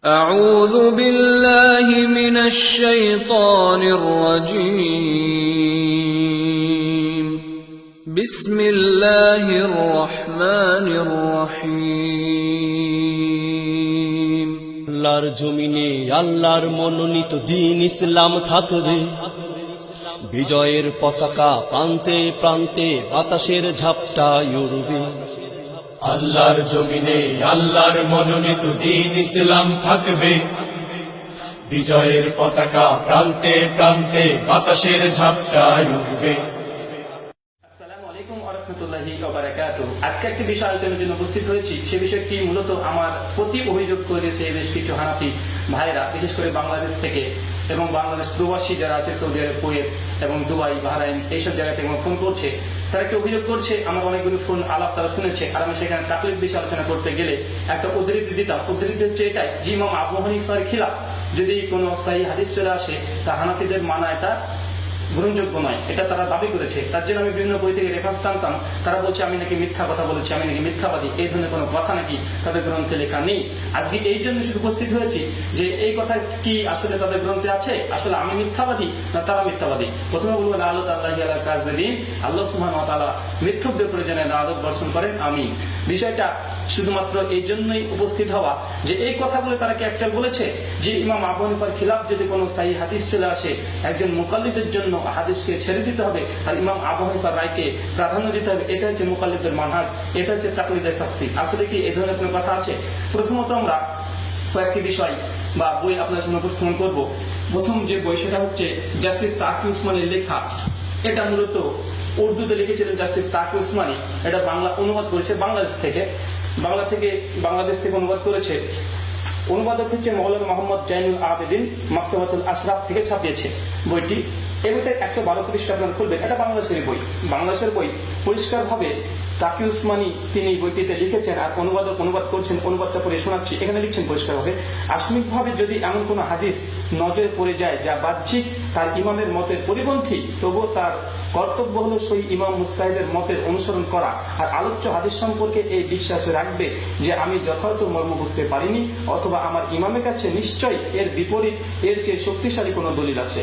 أعوذ بالله من الشيطان الرجيم بسم الله الرحمن الرحيم আল্লাহর জমিনে আল্লাহর মনোনীত দ্বীন ইসলাম থাকবে। বিজয়ের পতাকা প্রান্তে প্রান্তে বাতাসের ঝাপটায় উড়বে। আল্লাহর জমিনে আল্লাহর মনোনীত দ্বীন ইসলাম থাকবে। বিজয়ের পতাকা প্রান্তে প্রান্তে বাতাসের ঝাপটায় উড়বে। আসসালামু আলাইকুম ওয়া রাহমাতুল্লাহি ওয়া বারাকাতুহু। আজকে একটি বিষয় আলোচনার জন্য উপস্থিত হয়েছি। সেই বিষয়টি মূলত আমার প্রতি অভিযোগ করেছে বেশ কিছু হানাফি ভাইরা, বিশেষ করে বাংলাদেশ থেকে এবং বাংলাদেশ প্রবাসী যারা আছে সৌদি আরব, কুয়েত এবং দুবাই, বাহরাইন এইসব জায়গা থেকে ফোন করছে। তারা কি অভিযোগ করছে, আমার অনেকগুলো ফোন আলাপ তারা শুনেছে, আর আমি সেখানে তাকলিদ বিষয়ে আলোচনা করতে গেলে একটা উদ্ধৃতি দিতাম। উদ্ধৃতি হচ্ছে এটাই যে ইমাম আবু হানিফার খিলাফ যদি কোনো সহিহ হাদিস চলে আসে তা হানাফিদের মানা এটা গ্রহণযোগ্য নয়, এটা তারা দাবি করেছে। তার জন্য আমি বিভিন্ন বই থেকে রেফারেন্স টানতাম। তারা বলছে আমি নাকি মিথ্যা কথা বলেছি, আমি নাকি মিথ্যাবাদী। এই ধরনের কোনো কথা নাকি তাদের গ্রন্থে লেখা নেই। আজকে এই জন্য শুধু উপস্থিত হয়েছি যে এই কথা কি আসলে তাদের গ্রন্থে আছে, আসলে আমি মিথ্যাবাদী না তারা মিথ্যাবাদী। প্রথমে বলবো আল্লাহ সুবহানাহু ওয়া তাআলা মিথ্যুকদের প্রয়োজনে লানত বর্ষণ করেন, আমি বিষয়টা শুধুমাত্র এই জন্যই উপস্থিত হওয়া যে এই কথাগুলো তারা কি একটা বলেছে যে ইমাম আবু হানিফার খিলাফ যদি কোনো সহিহ হাদিস চলে আসে একজন মুকাল্লিদের জন্য হাদিসকে ছেড়ে দিতে হবে আর ইমাম আবু হানিফার রায়কে প্রাধান্য দিতে হবে। এটা হচ্ছে মুকাল্লিদের মানহাজ, এটা হচ্ছে তাকলিদের সাকসি। আসলে কি এই ধরনের কোনো কথা আছে? প্রথমত আমরা কয়েকটি বিষয় বা বই আপনার সামনে উপস্থাপন করব। প্রথম যে বই সেটা হচ্ছে জাস্টিস তাকি উসমানের লেখা। এটা মূলত উর্দুতে লিখেছিলেন জাস্টিস তাকি উসমানী। এটা বাংলা অনুবাদ করেছে বাংলাদেশ থেকে অনুবাদ করেছে। অনুবাদক হচ্ছে মৌলানা মোহাম্মদ জাইনুল আবেদিন, মাকতাবাতুল আশরাফ থেকে ছাপিয়েছে বইটি। এই বইটা 112 পৃষ্ঠা আপনারা খুলবেন। এটা বাংলাদেশের বই পরিষ্কারভাবে তাকি উসমানী তিনি বইটিতে লিখেছেন আর অনুবাদক অনুবাদ করছেন। অনুবাদটা পড়ে শোনাচ্ছি। এখানে লিখছেন পরিষ্কারভাবে, আসমিকভাবে যদি এমন কোন হাদিস নজরে পড়ে যায় যা বাহ্যিক তার ইমামের মতের পরিপন্থী, তবুও তার কর্তব্য হলো সেই ইমাম মুজতাহিদের মতের অনুসরণ করা আর আলোচ্য হাদিস সম্পর্কে এই বিশ্বাস রাখবে যে আমি যথার্থ মর্ম বুঝতে পারিনি অথবা আমার ইমামের কাছে নিশ্চয়ই এর বিপরীত এর চেয়ে শক্তিশালী কোনো দলিল আছে।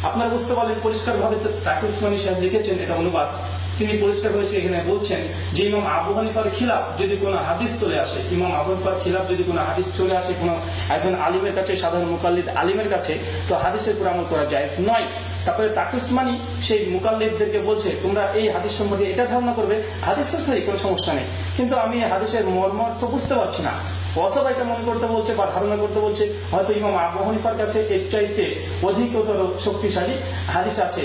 আপনারা বুঝতে পারলেন পরিষ্কারভাবে তাকি উসমানী সাহেব লিখেছেন, এটা অনুবাদ। তিনি পরিষ্কার হয়েছে এখানে বলছেন যে ইমাম আবু হানিফার খিলাফ যদি কোনো হাদিস চলে আসে, ইমাম আবু হানিফার খিলাফ যদি কোনো হাদিস চলে আসে কোনো একজন আলিমের কাছে, সাধারণ মুকাল্লিদ আলিমের কাছে, তো হাদিসের উপর আমল করা জায়েজ নয়। তারপরে তাকি উসমানী সেই মুকাল্লিদদেরকে বলছে তোমরা এই হাদিস সম্পর্কে এটা ধারণা করবে, হাদিস তো সহি, কোনো সমস্যা নেই, কিন্তু আমি হাদিসের মর্মার্থ বুঝতে পারছি না। অথবা এটা মনে করতে বলছে বা ধারণা করতে বলছে হয়তো ইমাম আবু হানিফার কাছে এর চাইতে অধিকতর শক্তিশালী হাদিস আছে,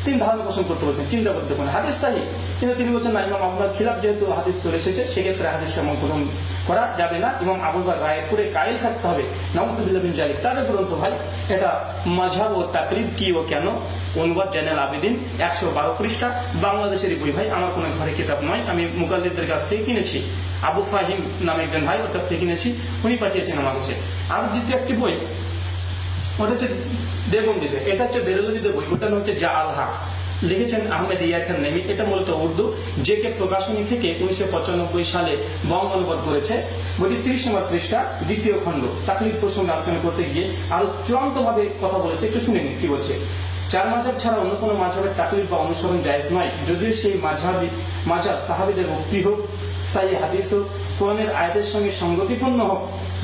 তিনি ধারণা পোষণ করতে বলছেন। চিন্তা করতে পারেন হাদিস সাহি, কিন্তু তিনি বলছেন না, ইমাম আবুল খিলাফ যেহেতু হাদিস চলে এসেছে সেক্ষেত্রে হাদিসটা গ্রহণ করা যাবে না, ইমাম আবুল রায়ের পুরে কায়েল থাকতে হবে। নাউজুবিল্লাহ মিন যালিক। তাদের গ্রন্থ ভাই এটা মাযহাব ও তাকলিদ কি ও কেন, অনুবাদ জাইনুল আবেদিন, 112 পৃষ্ঠা, বাংলাদেশের বই ভাই, আমার কোনো ঘরে কিতাব নয়, আমি মুকাল্লিদদের কাছ থেকে কিনেছি। আবু ফাহিম নামে একজন ভাই, ওর কাছ থেকে কিনেছি, উনি পাঠিয়েছেন আমার কাছে। আর দ্বিতীয় একটি বই ওটা হচ্ছে দেবন্দিতে, এটা হচ্ছে বেরেলভিদের বই, ওটা হচ্ছে জা আল হক, লিখেছেন আহমেদ ইয়ার খান নেমি। এটা মূলত উর্দু, যে কে প্রকাশনী থেকে 1995 সালে বঙ্গ অনুবাদ করেছে। বইটি 30 নম্বর পৃষ্ঠা, দ্বিতীয় খণ্ড। তাকলিদ প্রসঙ্গে আলোচনা করতে গিয়ে আরো চূড়ান্ত ভাবে কথা বলেছে, একটু শুনে নিন কি বলছে। 4 মাযহাব ছাড়া অন্য কোনো মাযহাবের তাকলিদ বা অনুসরণ জায়েজ নয়, যদিও সেই মাযহাব সাহাবীদের মুক্তি হোক, সহিহ হাদিস হোক, কোরআনের আয়াতের সঙ্গে সঙ্গতিপূর্ণ হোক।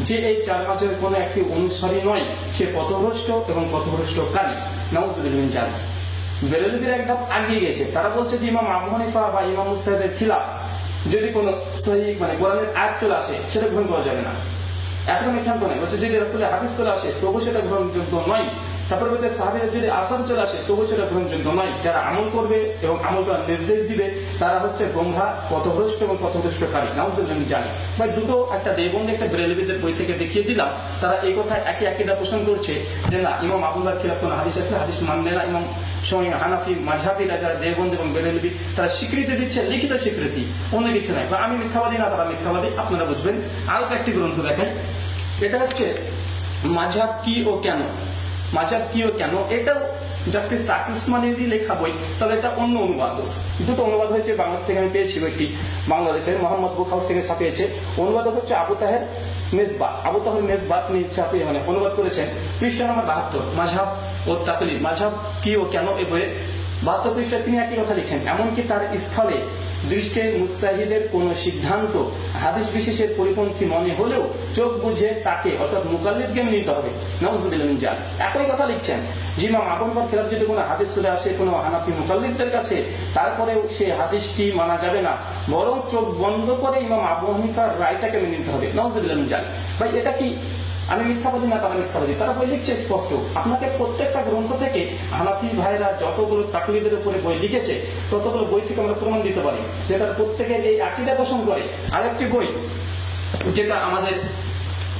যে এই 4 মাযহাবের কোনো একটি অনুসারী নয় সে পথভ্রষ্ট এবং পথভ্রষ্টকারী। নাউজুবিল্লাহ মিন যালিক। বেরেলভির এক ধাপ আগিয়ে গেছে। তারা বলছে যে ইমাম আবু হানিফা বা ইমাম মুজতাহিদের খিলাফ যদি কোনো সহিহ কোরআনের আয়াত চলে আসে সেটা গ্রহণ করা যাবে না। এতখানি ক্ষান্ত নয়, বলছে যদি রাসূলের হাদিস চলে আসে তবু সেটা গ্রহণযোগ্য নয়। তারপরে বলছে সাহাবীদের যদি আসার চলে আসে তবু সেটা গ্রহণযোগ্য নয়। যারা আমল করবে এবং আমল করার নির্দেশ দিবে তারা হচ্ছে গোমরাহ, পথভ্রষ্ট এবং পথভ্রষ্টকারী। নাউজুবিল্লাহ মিন যালিক। ভাই দুটো, একটা দেবন্দি একটা বেরেলভিদের বই থেকে দেখিয়ে দিলাম। তারা এই কথা একই আকীদা পোষণ করছে যে না, ইমাম আবুল্লাহর খিলাফ কোনো হাদিস আসলে হাদিস মানবে না। ইমাম হানাফি মাযহাবিরা যারা দেবন্দি এবং বেরেলভি তারা স্বীকৃতি দিচ্ছে, লিখিত স্বীকৃতি, অন্য কিছু নাই। বা আমি মিথ্যাবাদী না তারা মিথ্যাবাদী, আপনারা বুঝবেন। আরো একটি গ্রন্থ দেখাই, এটা হচ্ছে মাযহাব কি ও কেন। মাযহাব কি ও কেন, এটাও জাস্টিস তাকি উসমানেরই লেখা বই, তবে এটা অন্য অনুবাদ। দুটো অনুবাদ হয়েছে বাংলাদেশ থেকে, আমি পেয়েছি বইটি বাংলাদেশের মোহাম্মদ বুক হাউস থেকে ছাপিয়েছে। অনুবাদ হচ্ছে আবু তাহের মেজবা, তিনি ছাপিয়ে অনুবাদ করেছেন। পৃষ্ঠা নম্বর 72, মাযহাব ও তাকলিদ, মাযহাব কি ও কেন, এই বইয়ে 72 পৃষ্ঠায় তিনি একই কথা লিখছেন। এমনকি তার স্থলে দৃষ্টে মুস্তাহিদের কোন সিদ্ধান্ত হাদিস বিশেষের পরিপন্থী মনে হলেও চোখ বুঝে তাকে অর্থাৎ মুকাল্লিদকে মেনে নিতে হবে। নাউজুবিল্লাহ মিন যালিক। একই কথা লিখছেন যে ইমাম আবু হানিফার খেলাফ যদি কোনো হাদিস চলে আসে কোনো হানাফি মুকাল্লিদদের কাছে, তারপরেও সে হাদিসটি মানা যাবে না, বরং চোখ বন্ধ করে ইমাম আবু হানিফার রায়টাকে মেনে নিতে হবে। নাউজুবিল্লাহ মিন যালিক। ভাই এটা কি আমি মিথ্যা বলি না, তারা মিথ্যা বলি? তারা বই লিখছে স্পষ্ট। আপনাকে প্রত্যেকটা গ্রন্থ থেকে হানাফি ভাইরা যতগুলো তাকলিদের উপরে বই লিখেছে ততগুলো বই থেকে আমরা প্রমাণ দিতে পারি যে তারা প্রত্যেকের এই আকীদা পোষণ করে। আরেকটি বই যেটা আমাদের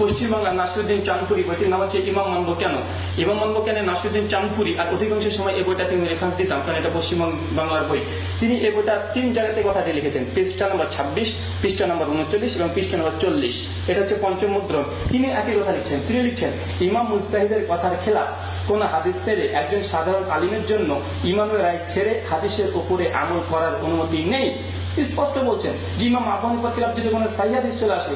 পশ্চিমবাংলার নাসিরউদ্দিন চাঁদপুরি, বইটির নাম হচ্ছে ইমাম মানব কেন। ইমাম মানব কেন নাসিরউদ্দিন চাঁদপুরি, আর অধিকাংশ সময় এই বইটাকে আমি রেফারেন্স দিতাম কারণ এটা পশ্চিমবাংলার বই। তিনি এই বইটা 3 জায়গাতে কথাটি লিখেছেন, পৃষ্ঠা নম্বর 26, পৃষ্ঠা নম্বর 39 এবং পৃষ্ঠা নম্বর 40। এটা হচ্ছে পঞ্চম মুদ্রণ। তিনি একই কথা লিখছেন। তিনি লিখছেন ইমাম মুজতাহিদের কথার খেলাফ কোন হাদিস পেলে একজন সাধারণ আলিমের জন্য ইমামের রায় ছেড়ে হাদিসের উপরে আমল করার অনুমতি নেই। স্পষ্ট বলছেন যে ইমাম আবু হানিফার খেলাফ যদি কোনো সহিহ হাদিস চলে আসে,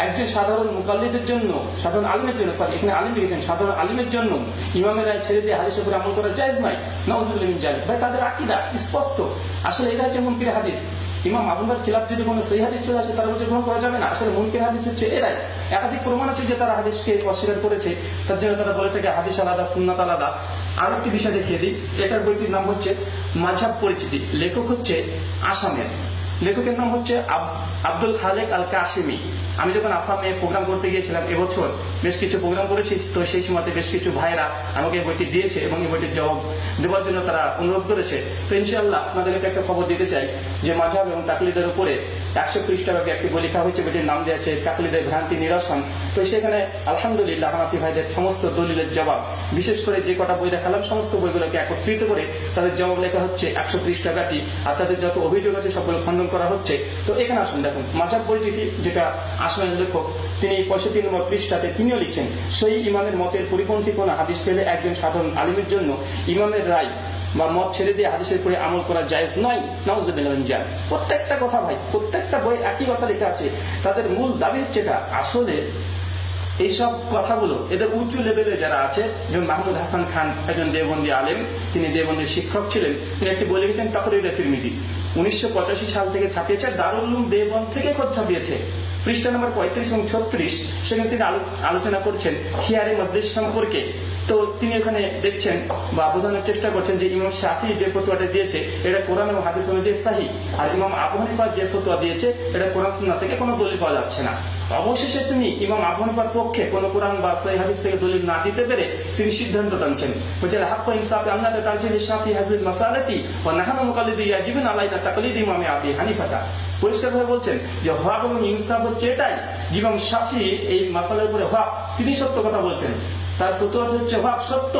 একজন সাধারণ মুকাল্লিদের জন্য, সাধারণ আলিমের জন্য, এখানে আলিম লিখেছেন, সাধারণ আলিমের জন্য ইমামের রায় ছেড়ে দিয়ে হাদিসের উপরে আমল করা জায়েজ নয়। নাউজুবিল্লাহ মিন যালিক। ভাই তাদের আকীদা স্পষ্ট। আসলে এটা হচ্ছে মুনকির হাদিস। ইমাম আবু হানিফার খেলাফ যদি কোনো সহিহ হাদিস চলে আসে তারা বলছে গ্রহণ করা যাবে না। আসলে মুনকির হাদিস হচ্ছে এরাই। একাধিক প্রমাণ আছে যে তারা হাদিসকে অস্বীকার করেছে, তার জন্য তারা বলে থাকে হাদিস আলাদা, সুন্নাত আলাদা। আর একটি বিষয় দেখিয়ে দিই, এটার বইটির নাম হচ্ছে মাযহাব পরিচিতি। লেখক হচ্ছে আসামের, লেখকের নাম হচ্ছে আব্দুল খালেক আল কাশিমি। আমি যখন আসামে প্রোগ্রাম করতে গিয়েছিলাম এবছর, বেশ কিছু প্রোগ্রাম করেছি, তো সেই সময়তে বেশ কিছু ভাইরা আমাকে এই বইটি দিয়েছে এবং এই বইটির জবাব দেওয়ার জন্য তারা অনুরোধ করেছে। তো ইনশাআল্লাহ আপনাদেরকে একটা খবর দিতে চাই যে মাযহাব এবং তাকলিদের উপরে 100 পৃষ্ঠাব্যাপী একটি বই লেখা হয়েছে, বইটির নাম দেওয়া আছে তাকলিদের ভ্রান্তি নিরসন। তো সেখানে আলহামদুলিল্লাহ হানাফি ভাইদের সমস্ত দলিলের জবাব, বিশেষ করে যে কটা বই দেখালাম সমস্ত বইগুলোকে একত্রিত করে তাদের জবাব লেখা হচ্ছে 100 পৃষ্ঠাব্যাপী, আর তাদের যত অভিযোগ আছে সবগুলো খণ্ডন করা হচ্ছে। তো এখানে আসুন দেখুন মাযহাব পরিচিতি, যেটা আসলের লেখক তিনি 65 নম্বর পৃষ্ঠাতে তিনিও লিখছেন সেই ইমামের মতের পরিপন্থী কোন হাদিস পেলে একজন সাধারণ আলিমের জন্য ইমামের রায় বা মত ছেড়ে দিয়ে হাদিসের উপরে আমল করা জায়েজ নয়। নাউজুবিল্লাহ মিন যালিক। প্রত্যেকটা কথা ভাই, প্রত্যেকটা বই একই কথা লেখা আছে। তাদের মূল দাবি হচ্ছে এটা। আসলে এইসব কথাগুলো এদের উঁচু লেভেলে যারা আছে, যেমন মাহমুদ হাসান খান একজন দেওবন্দি আলেম, তিনি দেওবন্দির শিক্ষক ছিলেন, তিনি একটি বই লিখেছেন তাকরিরে তিরমিজি, 1985 সাল থেকে ছাপিয়েছে, দারুল উলুম দেওবন্দ থেকে খোঁজ ছাপিয়েছে। পৃষ্ঠা নম্বর 35 এবং 36 সেখানে তিনি আলোচনা করছেন খিয়ারে মজলিস সম্পর্কে। তো তিনি এখানে দেখছেন বা বোঝানোর চেষ্টা করছেন যে ইমাম শাফি যে ফতোয়াটা দিয়েছে এটা কোরআন এবং হাদিস অনুযায়ী সহিহ, আর ইমাম আবু হানিফা যে ফতোয়া দিয়েছে এটা কোরআন সুন্নাহ থেকে কোনো দলিল পাওয়া যাচ্ছে না। অবশেষে তিনি ইমাম আবু হানিফার পক্ষে কোনো কোরআন বা সহিহ হাদিস থেকে দলিল না দিতে পেরে তিনি সিদ্ধান্ত টানছেন, বলছেন হাক্ক ইনসাফ আন্না তারজিল শাফি হাযিল মাসালাতি ওয়া নাহনু মুকাল্লিদি ইয়াজিবুন আলাইনা তাকলিদ ইমাম আবি হানিফা। পরিষ্কারভাবে বলছেন যে হক এবং ইনসাফ হচ্ছে এটাই, ইমাম শাফি এই মাসালার উপরে হক, তিনি সত্য কথা বলছেন, তার ফতোয়া হচ্ছে হক সত্য,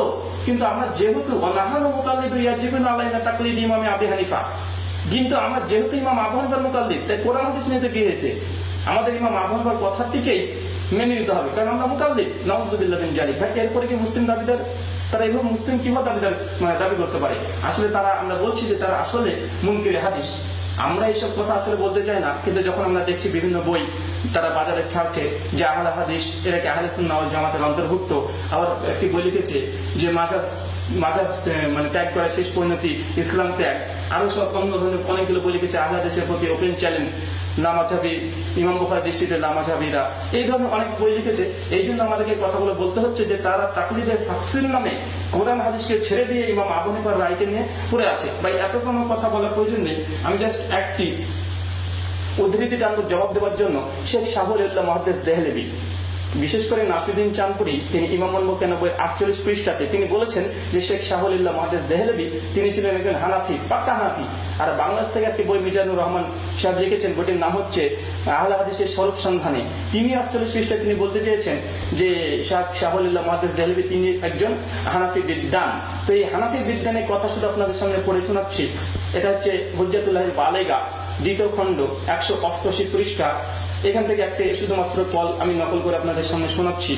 কিন্তু আমরা যেহেতু ওয়া নাহনু মুকাল্লিদি ইয়াজিবুন আলাইনা তাকলিদ ইমাম আবি হানিফা, কিন্তু আমরা যেহেতু ইমাম আবু হানিফার মুকাল্লিদ, তাই কোরআন হাদিস নিয়ে কি হয়েছে, আমাদের ইমাম আবু হানিফার কথাটিকেই মেনে নিতে হবে, কারণ আমরা মুকাল্লিদ। নাউজুবিল্লাহ মিন যালিক। ভাই এরপরে কি মুসলিম দাবিদার, তারা এইভাবে মুসলিম কিভাবে দাবি করতে পারে? আসলে তারা, আমরা বলছি যে তারা আসলে মুনকির হাদিস। আমরা এইসব কথা আসলে বলতে চাই না, কিন্তু যখন আমরা দেখছি বিভিন্ন বই তারা বাজারে ছাড়ছে যে আহলে হাদিস এটাকে আহলে সুন্নাহ ওয়াল জামাতের অন্তর্ভুক্ত, আবার একটি বই লিখেছে যে মাযহাব মানে ত্যাগ করা শেষ পরিণতি ইসলাম ত্যাগ, আরো সব অন্য ধরনের অনেকগুলো বই লিখেছে আহলে হাদিসের প্রতি ওপেন চ্যালেঞ্জ, লামাঝাবি, ইমাম বুখারীর দৃষ্টিতে লামাঝাবিরা, এই ধরনের অনেক বই লিখেছে। এই জন্য আমাদেরকে কথাগুলো বলতে হচ্ছে যে তারা তাকলিদের সাকসির নামে কোরআন হাদিসকে ছেড়ে দিয়ে ইমাম আবু হানিফার রায়কে নিয়ে পড়ে আছে। ভাই এত কোনো কথা বলার প্রয়োজন নেই, আমি জাস্ট একটি উদ্ধৃতি টানব জবাব দেওয়ার জন্য। শেখ শাহুল-উল্লাহ মুহাদ্দিস দেহলভী, বিশেষ করে নাসিরউদ্দিন চাঁদপুরি, তিনি ইমাম মানব কেন বইয়ের 48 পৃষ্ঠাতে তিনি বলেছেন যে শেখ শাহুল-উল্লাহ মুহাদ্দিস দেহলভী তিনি ছিলেন একজন হানাফি, পাক্কা হানাফি। আর বাংলাদেশ থেকে একটি বই মিজানুর রহমান সাহেব লিখেছেন, বইটির নাম হচ্ছে আহলে হাদিসের স্বরূপ সন্ধানে। তিনি 48 পৃষ্ঠায় তিনি বলতে চেয়েছেন যে শেখ শাহুল-উল্লাহ মুহাদ্দিস দেহলভী তিনি একজন হানাফি বিদ্বান। তো এই হানাফি বিদ্বানের কথা শুধু আপনাদের সামনে পড়ে শোনাচ্ছি। এটা হচ্ছে হুজ্জাতুল্লাহিল বালেগা, 2য় খণ্ড, 188 পৃষ্ঠা। এখান থেকে একটা শুধুমাত্র কল আমি নকল করে আপনাদের সামনে শোনাচ্ছি।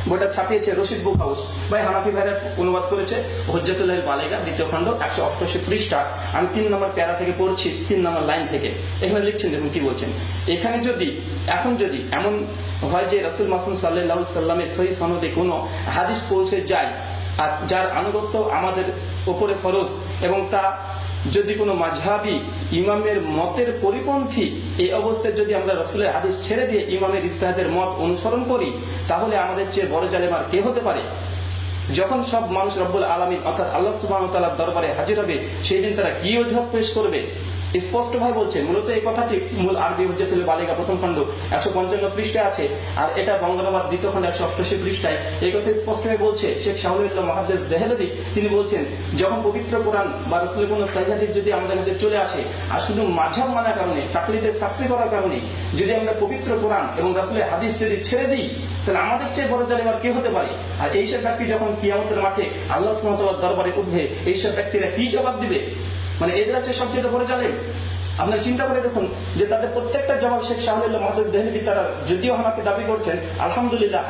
বইটা ছাপিয়েছে রশিদ বুক হাউস, ভাই হানাফি ভাইরা অনুবাদ করেছে, হুজ্জাতুল বালিগা 2য় খণ্ড 188 পৃষ্ঠা। আমি 3 নম্বর প্যারা থেকে পড়ছি, 3 নম্বর লাইন থেকে। এখানে লিখছেন, দেখুন কি বলছেন। এখানে যদি এমন হয় যে রাসূল মাসুম সাল্লাল্লাহু আলাইহি সাল্লামের সহিহ সনদে কোনো হাদিস পৌঁছে যায় আর যার আনুগত্য আমাদের উপরে ফরজ, এবং তা যদি কোনো মাযহাবী ইমামের মতের পরিপন্থী, এই অবস্থায় যদি আমরা রাসূলের হাদিস ছেড়ে দিয়ে ইমামের ইজতিহাদের মত অনুসরণ করি, তাহলে আমাদের চেয়ে বড় জালেম আর কে হতে পারে? যখন সব মানুষ রব্বুল আলামিন অর্থাৎ আল্লাহ সুবহানাহু ওয়া তাআলার দরবারে হাজির হবে, সেই দিন তারা কি অজুহাত পেশ করবে? স্পষ্ট ভাবে বলছে। মূলত এই কথাটি মূল আরবি হুজ্জাতুল বালিগা 1ম খণ্ড 155 পৃষ্ঠায় আছে, আর এটা বঙ্গানুবাদ 2য় খণ্ড 188 পৃষ্ঠায় এই কথা স্পষ্টভাবে বলছে। শেখ শাহুল্লাহ মুহাদ্দিস দেহলভী তিনি বলছেন, যখন পবিত্র কোরআন বা রাসূলের কোন সহিহ হাদিস যদি আমাদের কাছে চলে আসে, আর শুধু মাযহাব মানার কারণে, তাকলিদে সাকসি করার কারণে যদি আমরা পবিত্র কোরআন এবং রাসূলের হাদিস যদি ছেড়ে দিই, তাহলে আমাদের চেয়ে বড় জালেম আর কে হতে পারে? আর এইসব ব্যক্তি যখন কিয়ামতের মাঠে আল্লাহ সুবহানাহু ওয়া তাআলার দরবারে উঠবে, এইসব ব্যক্তিরা কি জবাব দিবে? মানে এদের হচ্ছে সবচেয়ে বড় জালেম। আপনার চিন্তা করে দেখুন যে তাদের প্রত্যেকটা জবাব শেখ শাহুল্লাহ মুহাদ্দিস দেহলভী, তারা যদিও হানাফি দাবি করছেন, আলহামদুলিল্লাহ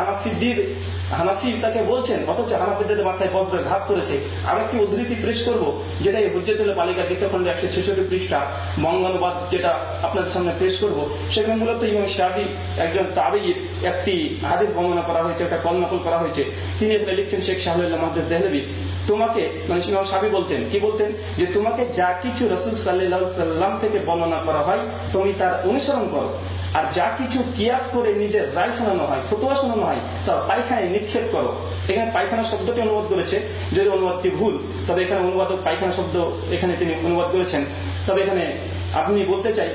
হানাফি তাকে বলছেন, অথচ হানাফিদের মাথায় বজ্র ঘাত করেছে। আর একটি উদ্ধৃতি পেশ করবো, যেটা এই হুজ্জাতুল বালিগা 2য় খণ্ড 166 পৃষ্ঠা বঙ্গানুবাদ, যেটা আপনাদের সামনে পেশ করবো। সেখানে মূলত ইমাম শাফি একজন তাবেঈর একটি হাদিস বর্ণনা করা হয়েছে, একটা কলনকল করা হয়েছে। তিনি এখানে লিখছেন, শেখ শাহুল্লাহ মুহাদ্দিস দেহলভী তোমাকে, মানে ইমাম শাফি বলতেন, কি বলতেন, যে তোমাকে যা কিছু রাসূল সাল্লাল্লাহু আলাইহি সাল্লাম থেকে বর্ণনা করা হয় তুমি তার অনুসরণ করো, আর যা কিছু কিয়াস করে নিজের রায় শোনানো হয়, ফতোয়া শোনানো হয়, তা পায়খানায় নিক্ষেপ করো। এখানে পায়খানা শব্দটি অনুবাদ করেছে, যদি অনুবাদটি ভুল, তবে এখানে অনুবাদক পায়খানা শব্দ এখানে তিনি অনুবাদ করেছেন। তবে এখানে আপনি বলতে চাই,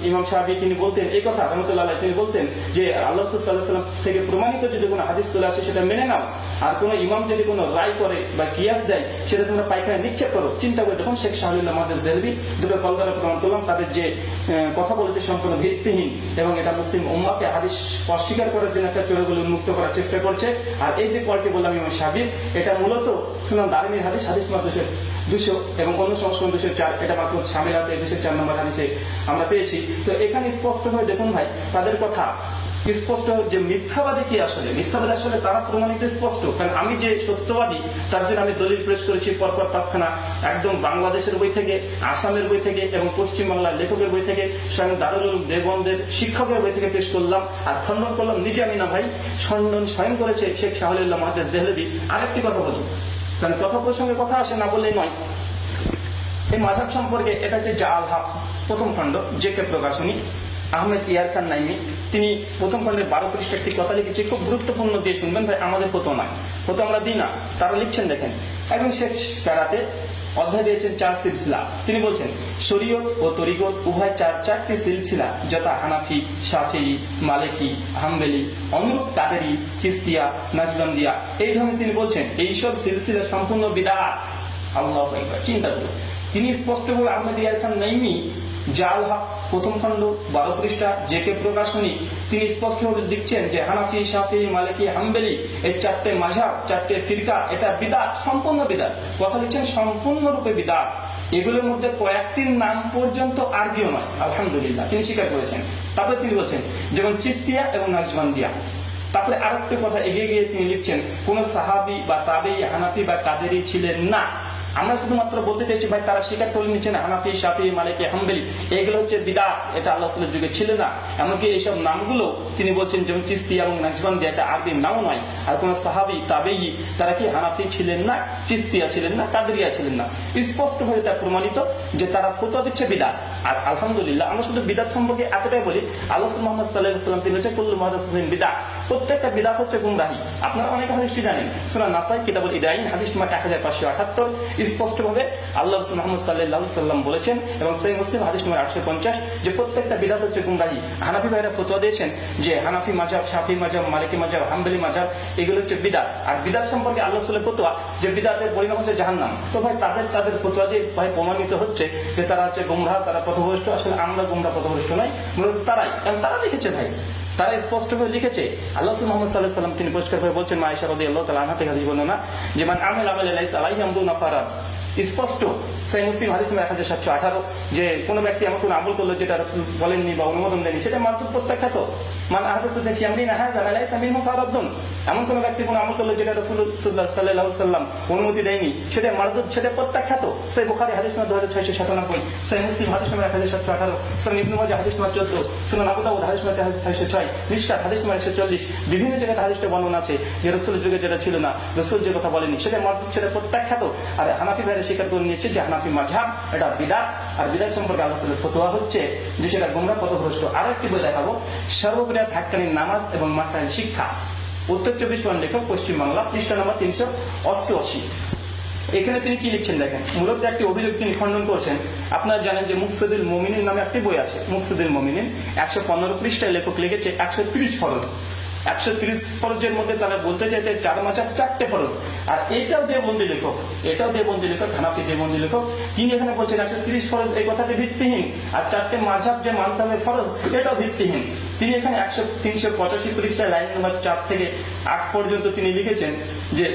ইমাম শাফি তিনি বলতেন এই কথা রাহমাতুল্লাহ আলাইহি, তিনি বলতেন যে আল্লাহ সাল্লাল্লাহু আলাইহি ওয়াসাল্লাম থেকে প্রমাণিত যদি কোনো হাদিস চলে আসে সেটা মেনে নাও, আর কোনো ইমাম যদি কোনো রায় করে বা কিয়াস দেয় সেটা তোমরা পায়খানায় নিক্ষেপ করো। চিন্তা করে দেখুন, শেখ শাহুল্লাহ মুহাদ্দিস দেহলভী দুটো কল দ্বারা প্রমাণ করলাম তাদের যে কথা বলেছে সম্পূর্ণ ভিত্তিহীন, এবং এটা মুসলিম উম্মাহকে হাদিস অস্বীকার করার জন্য একটা চোরগুলো উন্মুক্ত করার চেষ্টা করছে। আর এই যে কলটি বললাম ইমাম শাফি, এটা মূলত সুনান দারমির হাদিস মাত্র 200 এবং অন্য সংস্করণ 204, এটা মাত্র শামিলাতে 204 নম্বর হাদিসে আমরা পেয়েছি। তো এখানে স্পষ্ট হয়ে দেখুন ভাই, তাদের কথা স্পষ্ট যে মিথ্যাবাদী কি আসলে, মিথ্যাবাদী আসলে তারা প্রমাণিত স্পষ্ট। কারণ আমি যে সত্যবাদী তার জন্য আমি দলিল পেশ করেছি পরপর 5খানা, একদম বাংলাদেশের বই থেকে, আসামের বই থেকে, এবং পশ্চিম বাংলার লেখকের বই থেকে, স্বয়ং দারুল উলুম দেওবন্দের শিক্ষকের বই থেকে পেশ করলাম। আর খণ্ডন করলাম নিজে আমি না ভাই, খণ্ডন স্বয়ং করেছে শেখ শাহুল্লাহ মুহাদ্দিস দেহলভী। আরেকটি কথা বলি, কারণ কথা প্রসঙ্গে কথা আসে, না বললেই নয়। এই মাযহাব সম্পর্কে এটা হচ্ছে জাআল হক 1ম খণ্ড, জেকে প্রকাশনী, আহমেদ ইয়ার খান নাইমি, তিনি 1ম খণ্ডের 12 পৃষ্ঠা একটি কথা লিখেছে, খুব গুরুত্বপূর্ণ দিয়ে শুনবেন ভাই, আমাদের ফতোয়া নয়, ফতোয়া আমরা দিই না। তারা লিখছেন, দেখেন একদম শেষ প্যারাতে অধ্যায় দিয়েছেন 4 সিলসিলা। তিনি বলছেন শরীয়ত ও তরিকত উভয় 4টি সিলসিলা, যথা হানাফি, শাফিঈ, মালিকি, হাম্বলি, অনুরূপ কাদেরি, চিশতিয়া, নাজবান্দিয়া, এই ধরনের তিনি বলছেন এইসব সিলসিলা সম্পূর্ণ বিদআত। আল্লাহু আকবার। চিন্তা করুন, তিনি স্পষ্টভাবে আহমেদ ইয়ার খান নাইমি জাআল হক 1ম খণ্ড 12 পৃষ্ঠা জেকে প্রকাশনী, তিনি স্পষ্টভাবে লিখছেন যে হানাফি, শাফিঈ, মালিকি, হাম্বলি, এই 4টে মাযহাব, 4টে ফিরকা, এটা বিদআত, সম্পূর্ণ বিদআত। কথা লিখছেন সম্পূর্ণরূপে বিদআত। এগুলোর মধ্যে কয়েকটির নাম পর্যন্ত আরবিও নয়, আলহামদুলিল্লাহ তিনি স্বীকার করেছেন। তারপরে তিনি বলছেন যেমন চিশতিয়া এবং নাকশবন্দিয়া। তারপরে আরেকটি কথা এগিয়ে গিয়ে তিনি লিখছেন, কোন সাহাবী বা তাবেঈ হানাফি বা কাদেরি ছিলেন না। আমরা শুধুমাত্র বলতে চাইছি ভাই, তারা স্বীকার করে নিচ্ছেন হানাফি, শাফিঈ, মালিকি, হাম্বলি এগুলো হচ্ছে বিদআত, এটা আল্লাহ রাসূলের যুগে ছিল না। এমনকি এইসব নামগুলো তিনি বলছেন যেমন চিশতিয়া এবং নাকশবন্দিয়া, এটা আরবি নাম নয়। আর কোন সাহাবী, তাবেঈ তারা কি হানাফি ছিলেন না, চিশতিয়া ছিলেন না, কাদেরিয়া ছিলেন না। স্পষ্টভাবে এটা প্রমাণিত যে তারা ফতোয়া দিচ্ছে বিদআত। আর আলহামদুলিল্লাহ আমরা শুধু বিদআত সম্পর্কে এতটাই বলি, আল্লাহ মুহাম্মদ সাল্লাল্লাহু আলাইহি ওয়াসাল্লাম তিনি হচ্ছে কুল্লু মুহদাসাতিন বিদআত, প্রত্যেকটা বিদআত হচ্ছে গুমরাহি। আপনারা অনেক হাদিসটি জানেন, সূরা নাসাই কিতাবুল ইদাইন হাদিস নম্বর 1578 স্পষ্টভাবে আল্লাহ রাসূল মুহাম্মদ সাল্লাল্লাহু আলাইহি ওয়াসাল্লাম বলেছেন, এবং সহিহ মুসলিম হাদিস নম্বর 850, যে প্রত্যেকটা বিদআত হচ্ছে গুমরাহি। হানাফি ভাইরা ফতোয়া দিয়েছেন যে হানাফি মাযহাব, শাফিঈ মাযহাব, মালিকি মাযহাব, হাম্বলি মাযহাব এগুলো হচ্ছে বিদআত। আর বিদআত সম্পর্কে আল্লাহ রাসূলের ফতোয়া যে বিদআতের পরিণাম হচ্ছে জাহান্নাম। তো ভাই তাদের ফতোয়া দিয়ে ভাই প্রমাণিত হচ্ছে যে তারা হচ্ছে গুমরাহ, তারা পথভ্রষ্ট। আসলে আমরা গুমরাহ পথভ্রষ্ট নয়, মূলত তারাই, কারণ তারা লিখেছে ভাই, তারা স্পষ্টভাবে লিখেছে। আল্লাহ রাসূল মুহাম্মদ সাল্লাল্লাহু আলাইহি ওয়াসাল্লাম তিনি পরিষ্কারভাবে বলছেন, মা আয়েশা রাদিয়াল্লাহু তাআলা আনহা থেকে হাদিস বর্ণনা, যে মান আমিলা আমালান লাইসা আলাইহি আমরুনা ফারাদ, স্পষ্ট সেই মুসলিম হাদিস নম্বর 1718 যে কোনো ব্যক্তি এমন কোনো আমল করলো যেটা রাসূল বলেননি বা অনুমোদন দেননি, সেটা মারদুদ প্রত্যাখ্যাত। মান আহদাসা ফি আমরিনা হাযা মা লাইসা মিনহু ফারাদ্দুন। এমন কোনো ব্যক্তি কোনো আমল করলো যেটা রাসূলুল্লাহ সাল্লাল্লাহু আলাইহি ওয়াসাল্লাম অনুমতি দেয়নি, সেটা মারদুদ, সেটা প্রত্যাখ্যাত। সেই বুখারী হাদিস নম্বর 2697, সেই মুসলিম হাদিস নম্বর 1718, সুনান ইবনে মাজাহ হাদিস নম্বর 14, সুনান আবু দাউদ হাদিস নম্বর 606, মিশকাত হাদিস নম্বর 140, বিভিন্ন জায়গায় হাদিসটা বর্ণনা আছে যে রাসূলের যুগে যেটা ছিল না, রাসূল যে কথা বলেনি, সেটা মারদুদ, সেটা প্রত্যাখ্যাত। আর হানাফি ভাইরা স্বীকার করে নিয়েছে যে হানাফি মাযহাব এটা বিদআত, আর বিদআত সম্পর্কে আল্লাহ রাসূলের ফতোয়া হচ্ছে যে সেটা গোমরাহ পথভ্রষ্ট। আরো একটি বই দেখাবো, সর্ববিদআত হাক্কানি নামাজ এবং মাসাইল শিক্ষা, উত্তর 24 পয়েন্ট লেখক, পশ্চিমবাংলা, পৃষ্ঠা নম্বর 388। এখানে তিনি কি লিখছেন দেখেন, মূলত একটি অভিযোগ তিনি খণ্ডন করছেন। আপনারা জানেন যে মুকসিদুল মুমিনিন নামে একটি বই আছে, মুকসিদুল মুমিনিন 115 পৃষ্ঠায় লেখক লিখেছে 130 ফরজ। 130 ফরজের মধ্যে তারা বলতে চাইছে 4 মাযহাব 4টে ফরজ। আর এটাও দেওবন্দি লেখক, হানাফি দেওবন্দি লেখক, তিনি এখানে বলছেন 130 ফরজ এই কথাটি ভিত্তিহীন, আর 4টে মাযহাব যে মানতে হবে ফরজ এটাও ভিত্তিহীন। তিনি এখানে 385 পৃষ্ঠায় লাইন নম্বর 4 থেকে 8 পর্যন্ত তিনি লিখেছেন যে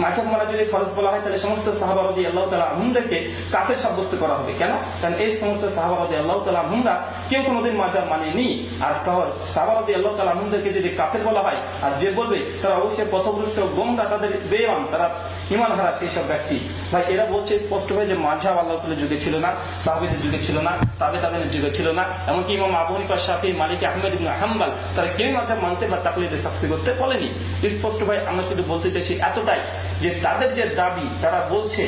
মাযহাব মানা যদি ফরজ বলা হয় তাহলে সমস্ত সাহাবা রাদিয়াল্লাহু তাআলা আনহুমদেরকে কাফের সাব্যস্ত করা হবে। কেন? কারণ এই সমস্ত সাহাবা রাদিয়াল্লাহু তাআলা আনহুমরা কেউ কোনোদিন মাযহাব মানেনি। আর সাহাবা রাদিয়াল্লাহু তাআলা আনহুমদেরকে যদি কাফের বলা হয়, আর যে বলবে তারা অবশ্যই পথভ্রষ্ট, গোমরাহ, তাদের বেঈমান, তারা ঈমান হারা সেই সব ব্যক্তি। ভাই এরা বলছে স্পষ্টভাবে যে মাযহাব আল্লাহ রাসূলের যুগে ছিল না, সাহাবীদের যুগে ছিল না, তাবেঈনের যুগে ছিল না। এমনকি ইমাম আবু হানিফা, শাফিঈ, মালিক, আহমদ ইবনে হাম্বল তারা কেউ মাযহাব মানতে বা তাকলিদে সাকসি করতে বলেনি। স্পষ্ট ভাই আমরা শুধু বলতে চাইছি এতটাই যে তাদের যে দাবি, তারা বলছে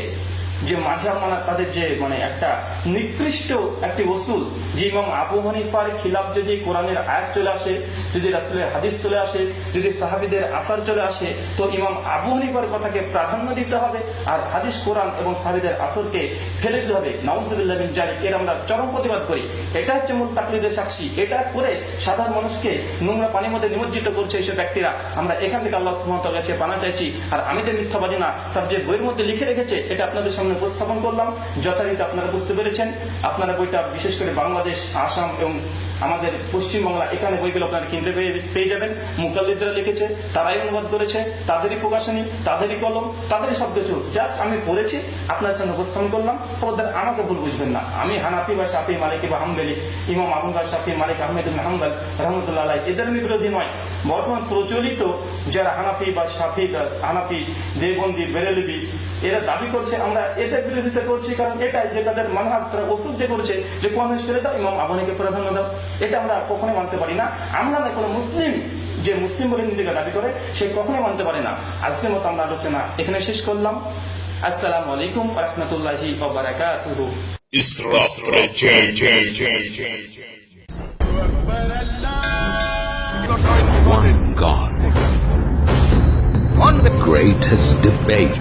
যে মাযহাব মানা তাদের যে একটা নিকৃষ্ট একটি উসুল, যে ইমাম আবু হানিফার খিলাফ যদি কোরআনের আয়াত চলে আসে, যদি রাসূলের হাদিস চলে আসে, যদি সাহাবীদের আসার চলে আসে, তো ইমাম আবু হানিফার কথাকে প্রাধান্য দিতে হবে, আর হাদিস, কোরআন এবং সাহাবীদের আসরকে ফেলে দিতে হবে। নাউযুবিল্লাহ মিন যালিক, এর আমরা চরম প্রতিবাদ করি। এটা হচ্ছে মূল তাকলিদের সাক্ষী। এটা করে সাধারণ মানুষকে নোংরা পানির মধ্যে নিমজ্জিত করছে এইসব ব্যক্তিরা। আমরা এখান থেকে আল্লাহ সুবহানাহু ওয়া তাআলার কাছে পানা চাইছি। আর আমি যে মিথ্যাবাদী না, তার যে বইয়ের মধ্যে লিখে রেখেছে এটা আপনাদের সামনে উপস্থাপন করলাম। যথারীতি আপনারা বুঝতে পেরেছেন। আপনারা বইটা বিশেষ করে বাংলাদেশ, আসাম এবং আমাদের পশ্চিমবাংলা, এখানে বইগুলো আপনারা কিনতে পেয়ে যাবেন। মুকাল্লিদরা লিখেছে, তারাই অনুবাদ করেছে, তাদেরই প্রকাশনী, তাদেরই কলম, তাদেরই সবকিছু। জাস্ট আমি পড়েছি, আপনার সামনে উপস্থাপন করলাম। খবরদার আমাকে ভুল বুঝবেন না। আমি হানাফি বা শাফি, মালিকি বা হাম্বলি, ইমাম আবু হানিফা, শাফি, মালিক, আহমদ ইবনে হাম্বল রাহমাতুল্লাহ আলাইহি এদের আমি বিরোধী নয়। বর্তমান প্রচলিত যারা হানাফি বা শাফি, হানাফি, দেওবন্দি, বেরেলভি এরা দাবি করছে, আমরা এদের বিরোধিতা করছি। কারণ এটাই যে তাদের মানহাজ, তারা ওসুল যে করছে যে কোরআন ফেলে দাও, ইমাম আবু হানিফাকে প্রাধান্য দাও, এটা আমরা কখনোই মানতে পারি না। আমরা না কোনো মুসলিম যে মুসলিম বলে নিজেকে দাবি করে সে কখনোই মানতে পারে না। আজকের মতো আমরা আলোচনা এখানে শেষ করলাম। আসসালামু আলাইকুম ওয়া রাহমাতুল্লাহি ওয়া বারাকাতুহু। One God. One greatest debate.